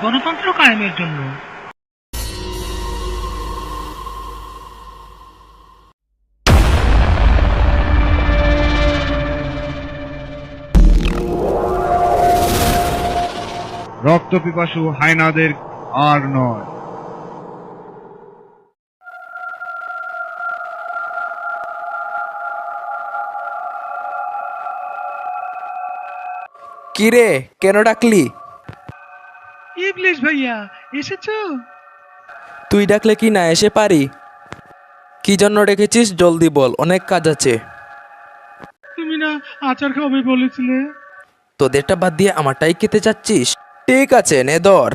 গণতন্ত্র কায়েমের জন্য। রক্তপিপাসু হায়নাদের আর নয়। কিরে, কেন ডাকলি? ইবলিশ ভাইয়া, এসেছো? তুই ডাকলে কি না এসে পারি? কি জন্য ডেকেছিস জলদি বল, অনেক কাজ আছে। তুমি না আচার খাবে বলেছিলে? তোদেরটা বাদ দিয়ে আমারটাই খেতে চাচ্ছিস? ঠিক আছে, নে ধর।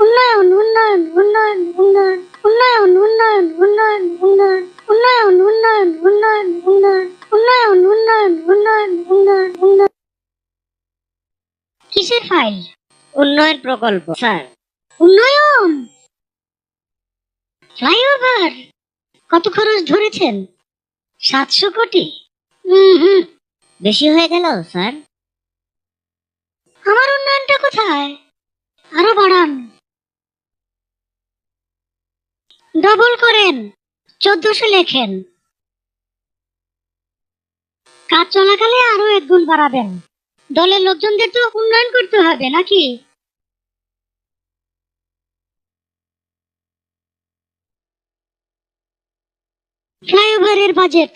উন্নয়ন উন্নয়ন উন্নয়ন উন্নয়ন উন্নয়ন উন্নয়ন উন্নয়ন উন্নয়ন উন্নয়ন উন্নয়ন উন্নয়ন উন্নয়ন উন্নয়ন উন্নয়ন উন্নয়ন উন্নয়ন উন্নয়ন। কিসের ফাইল? উন্নয়ন প্রকল্প স্যার। উন্নয়ন, ফ্লাইওভার কত খরচ ধরেছেন? 700 কোটি। হুম, বেশি হয়ে গেল স্যার। আমার উন্নয়নটা কোথায়? আরো বাড়ান, ডবল করেন, 1400 লেখেন। কাজ চলাকালে আরো 1 গুণ বাড়াবেন। দলের লোকজনদের তো উন্নয়ন করতে হবে নাকি? ফ্লাইওভারের বাজেট।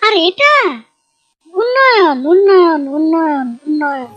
আর এটা উন্নয়ন উন্নয়ন উন্নয়ন উন্নয়ন।